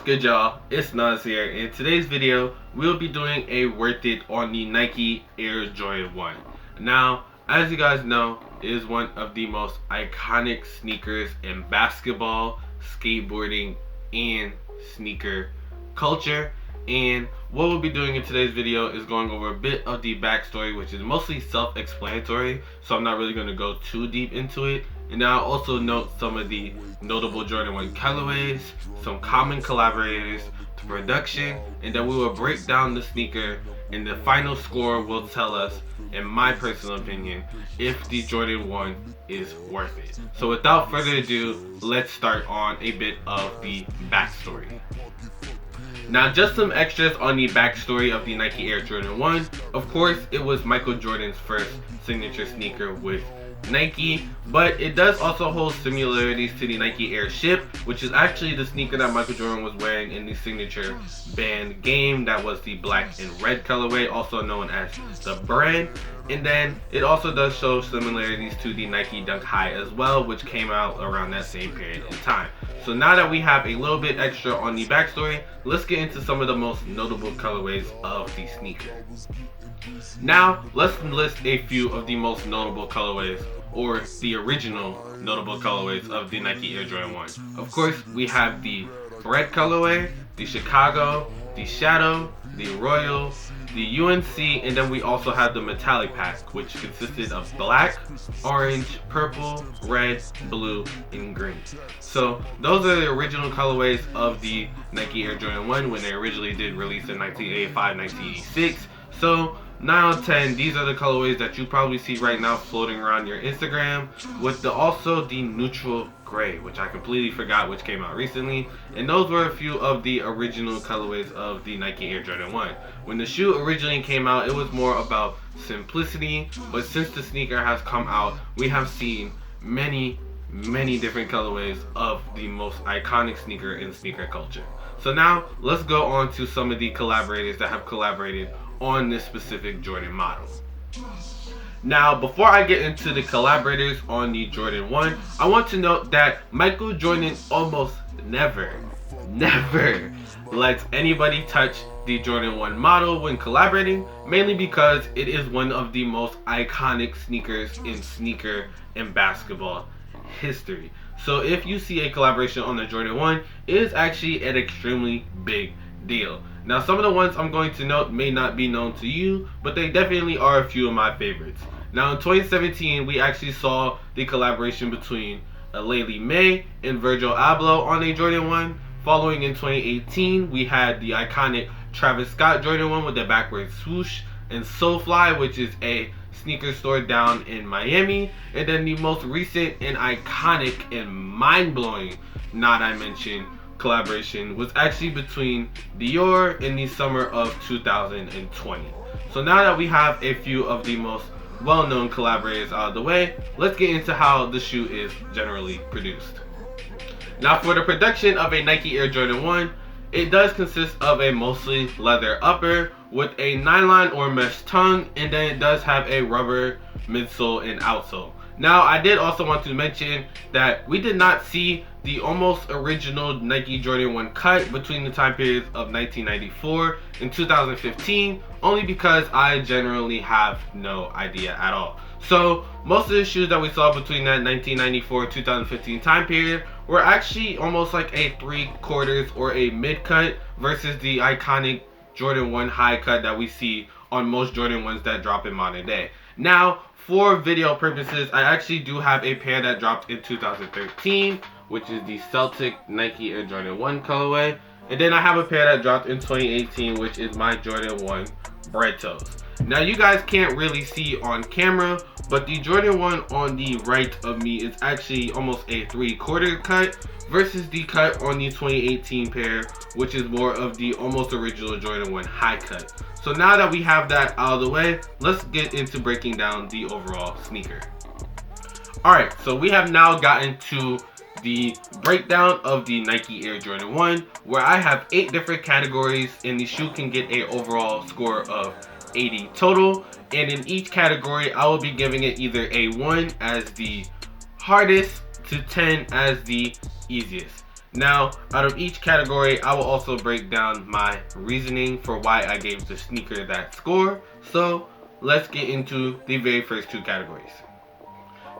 good, y'all? It's Naazir. In today's video, we'll be doing a worth it on the Nike Air Jordan 1. Now, as you guys know, it is one of the most iconic sneakers in basketball, skateboarding, and sneaker culture. And what we'll be doing in today's video is going over a bit of the backstory, which is mostly self-explanatory, so I'm not really going to go too deep into it. And I'll also note some of the notable Jordan 1 colorways, some common collaborators, the production, and then we will break down the sneaker, and the final score will tell us, in my personal opinion, if the Jordan 1 is worth it. So without further ado, let's start on a bit of the backstory. Now, just some extras on the backstory of the Nike Air Jordan 1. Of course, it was Michael Jordan's first signature sneaker with Nike, but it does also hold similarities to the Nike Air Ship, which is actually the sneaker that Michael Jordan was wearing in the signature band game. That was the black and red colorway, also known as the brand. And then it also does show similarities to the Nike Dunk High as well, which came out around that same period in time. So now that we have a little bit extra on the backstory, let's get into some of the most notable colorways of the sneaker. Now, let's list a few of the most notable colorways, or the original notable colorways of the Nike Air Jordan 1. Of course, we have the red colorway, the Chicago, the Shadow, the Royal, the UNC, and then we also have the metallic pack, which consisted of black, orange, purple, red, blue, and green. So those are the original colorways of the Nike Air Jordan 1 when they originally did release in 1985, 1986. So 9 out of 10, these are the colorways that you probably see right now floating around your Instagram, with also the neutral gray, which I completely forgot, which came out recently. And those were a few of the original colorways of the Nike Air Jordan 1. When the shoe originally came out, it was more about simplicity, but since the sneaker has come out, we have seen many different colorways of the most iconic sneaker in sneaker culture. So now let's go on to some of the collaborators that have collaborated on this specific Jordan model. Now, before I get into the collaborators on the Jordan 1, I want to note that Michael Jordan almost never lets anybody touch the Jordan 1 model when collaborating, mainly because it is one of the most iconic sneakers in sneaker and basketball history. So if you see a collaboration on the Jordan 1, it is actually an extremely big deal. Now, some of the ones I'm going to note may not be known to you, but they definitely are a few of my favorites. Now, in 2017, we actually saw the collaboration between Laylee May and Virgil Abloh on a Jordan 1. Following in 2018, we had the iconic Travis Scott Jordan 1 with the backwards swoosh, and SoFly, which is a sneaker store down in Miami. And then the most recent and iconic and mind-blowing, not I mentioned, collaboration was actually between Dior in the summer of 2020. So now that we have a few of the most well-known collaborators out of the way, let's get into how the shoe is generally produced. Now, for the production of a Nike Air Jordan 1, it does consist of a mostly leather upper with a nylon or mesh tongue, and then it does have a rubber midsole and outsole. Now, I did also want to mention that we did not see the almost original Nike Jordan 1 cut between the time periods of 1994 and 2015, only because I generally have no idea at all. So most of the shoes that we saw between that 1994 and 2015 time period were actually almost like a 3/4 or a mid cut versus the iconic Jordan 1 high cut that we see on most Jordan 1s that drop in modern day. Now, for video purposes, I actually do have a pair that dropped in 2013, which is the Celtic Nike Air Jordan 1 colorway. And then I have a pair that dropped in 2018, which is my Jordan 1 Bread Toes. Now, you guys can't really see on camera, but the Jordan 1 on the right of me is actually almost a 3/4 cut versus the cut on the 2018 pair, which is more of the almost original Jordan 1 high cut. So now that we have that out of the way, let's get into breaking down the overall sneaker. Alright, so we have now gotten to the breakdown of the Nike Air Jordan 1, where I have 8 different categories, and the shoe can get a overall score of 80 total. And in each category, I will be giving it either a 1 as the hardest to 10 as the easiest. Now, out of each category, I will also break down my reasoning for why I gave the sneaker that score. So let's get into the very first two categories.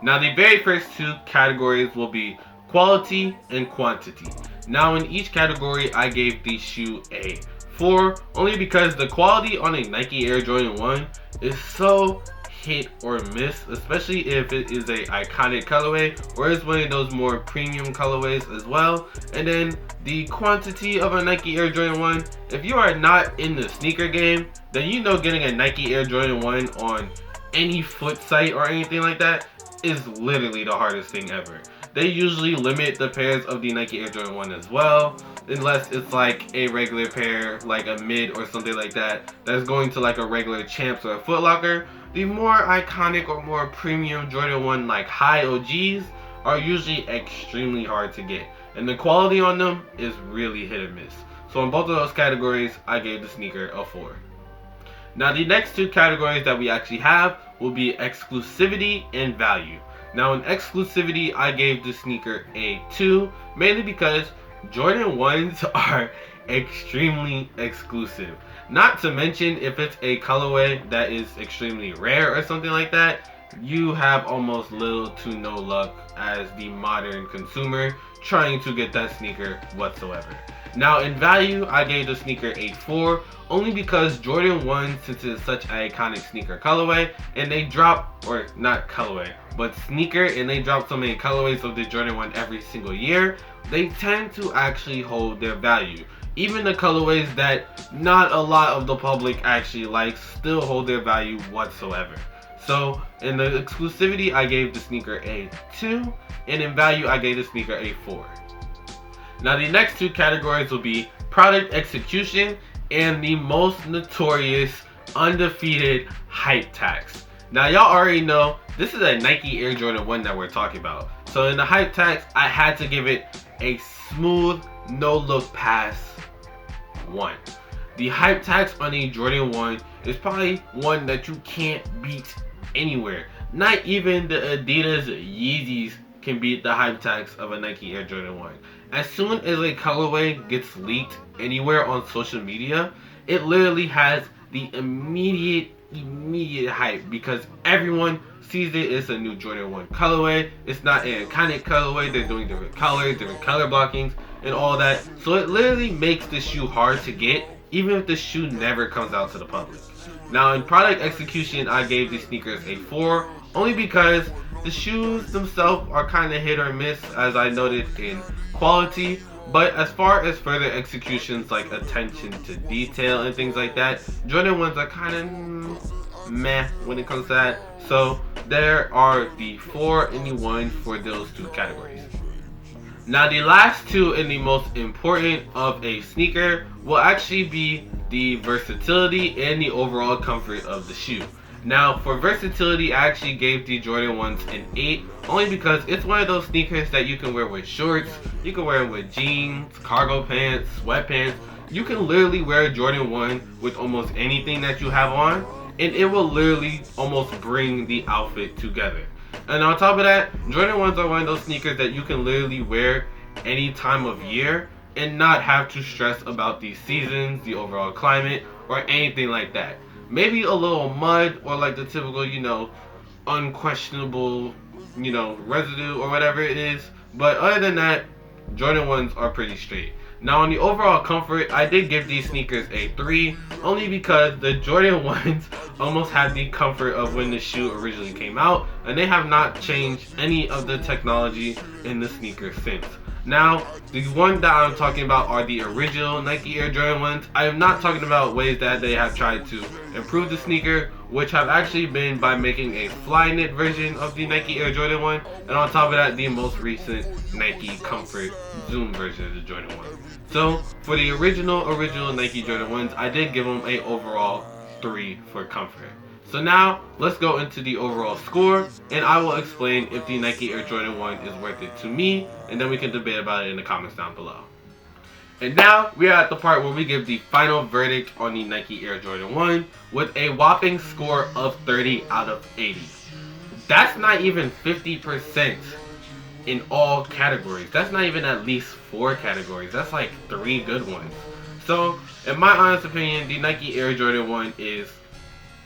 Now, the very first two categories will be quality and quantity. Now, in each category, I gave the shoe a 4, only because the quality on a Nike Air Jordan 1 is so hit or miss, especially if it is a iconic colorway or it's one of those more premium colorways as well. And then the quantity of a Nike Air Jordan 1, if you are not in the sneaker game, then you know getting a Nike Air Jordan 1 on any foot site or anything like that is literally the hardest thing ever. They usually limit the pairs of the Nike Air Jordan 1 as well, unless it's like a regular pair, like a mid or something like that, that's going to like a regular Champs or a Foot Locker. The more iconic or more premium Jordan 1 like high OGs are usually extremely hard to get, and the quality on them is really hit or miss. So in both of those categories, I gave the sneaker a 4. Now the next two categories that we actually have will be exclusivity and value. Now in exclusivity, I gave the sneaker a 2, mainly because Jordan 1s are extremely exclusive. Not to mention, if it's a colorway that is extremely rare or something like that, you have almost little to no luck as the modern consumer trying to get that sneaker whatsoever. Now in value, I gave the sneaker a 4, only because Jordan 1, since it's such an iconic sneaker colorway, and they drop, or not colorway, but sneaker, and they drop so many colorways of the Jordan 1 every single year, they tend to actually hold their value. Even the colorways that not a lot of the public actually likes still hold their value whatsoever. So in the exclusivity, I gave the sneaker a 2, and in value, I gave the sneaker a 4. Now the next two categories will be product execution and the most notorious undefeated hype tax. Now y'all already know this is a Nike Air Jordan 1 that we're talking about. So in the hype tax, I had to give it a smooth, no look pass 1. The hype tax on a Jordan 1 is probably one that you can't beat anywhere. Not even the Adidas Yeezys can beat the hype tax of a Nike Air Jordan 1. As soon as a colorway gets leaked anywhere on social media, it literally has the immediate hype because everyone sees it. It's a new Jordan 1 colorway. It's not an iconic colorway. They're doing different colors, different color blockings, and all that. So it literally makes the shoe hard to get, even if the shoe never comes out to the public. Now in product execution, I gave these sneakers a 4, only because the shoes themselves are kind of hit or miss, as I noted in quality. But as far as further executions like attention to detail and things like that, Jordan 1s are kind of meh when it comes to that. So there are the 4 and the 1 for those two categories. Now the last two and the most important of a sneaker will actually be the versatility and the overall comfort of the shoe. Now for versatility, I actually gave the Jordan 1s an 8, only because it's one of those sneakers that you can wear with shorts, you can wear them with jeans, cargo pants, sweatpants. You can literally wear a Jordan 1 with almost anything that you have on, and it will literally almost bring the outfit together. And on top of that, Jordan 1s are one of those sneakers that you can literally wear any time of year and not have to stress about the seasons, the overall climate, or anything like that. Maybe a little mud or like the typical, unquestionable, residue or whatever it is. But other than that, Jordan 1s are pretty straight. Now on the overall comfort, I did give these sneakers a 3, only because the Jordan 1s almost have the comfort of when the shoe originally came out, and they have not changed any of the technology in the sneaker since. Now, the one that I'm talking about are the original Nike Air Jordan 1s. I am not talking about ways that they have tried to improve the sneaker, which have actually been by making a fly knit version of the Nike Air Jordan 1, and on top of that, the most recent Nike Comfort Zoom version of the Jordan 1. So, for the original Nike Jordan 1s, I did give them a overall 3 for comfort. So now, let's go into the overall score, and I will explain if the Nike Air Jordan 1 is worth it to me, and then we can debate about it in the comments down below. And now, we are at the part where we give the final verdict on the Nike Air Jordan 1 with a whopping score of 30 out of 80. That's not even 50%. in all categories. That's not even at least 4 categories. That's like 3 good ones. So, in my honest opinion, the Nike Air Jordan 1 is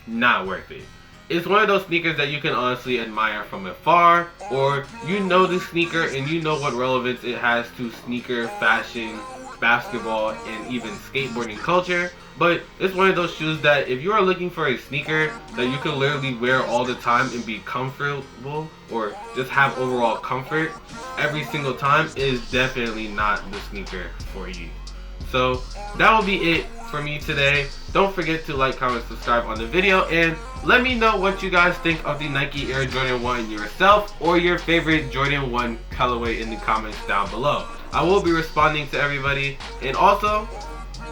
not worth it. It's one of those sneakers that you can honestly admire from afar, or you know the sneaker and you know what relevance it has to sneaker, fashion, basketball, and even skateboarding culture. But it's one of those shoes that if you are looking for a sneaker that you can literally wear all the time and be comfortable, or just have overall comfort every single time, it is definitely not the sneaker for you. So that will be it for me today. Don't forget to like, comment, subscribe on the video, and let me know what you guys think of the Nike Air Jordan 1 yourself, or your favorite Jordan 1 colorway in the comments down below. I will be responding to everybody, and also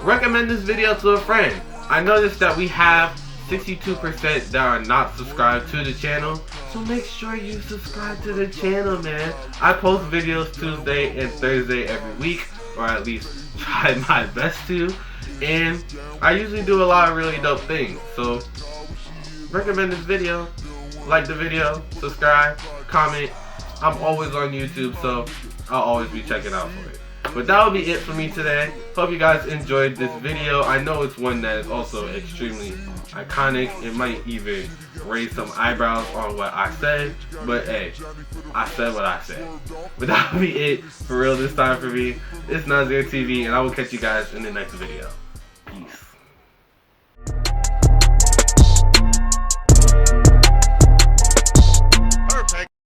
recommend this video to a friend. I noticed that we have 62% that are not subscribed to the channel, so make sure you subscribe to the channel, man. I post videos Tuesday and Thursday every week, or at least try my best to, and I usually do a lot of really dope things. So recommend this video, like the video, subscribe, comment. I'm always on YouTube, so I'll always be checking out for it. But that will be it for me today. Hope you guys enjoyed this video. I know it's one that is also extremely iconic. It might even raise some eyebrows on what I said, but hey, I said what I said. But that will be it for real this time for me. It's Naazir TV, and I will catch you guys in the next video.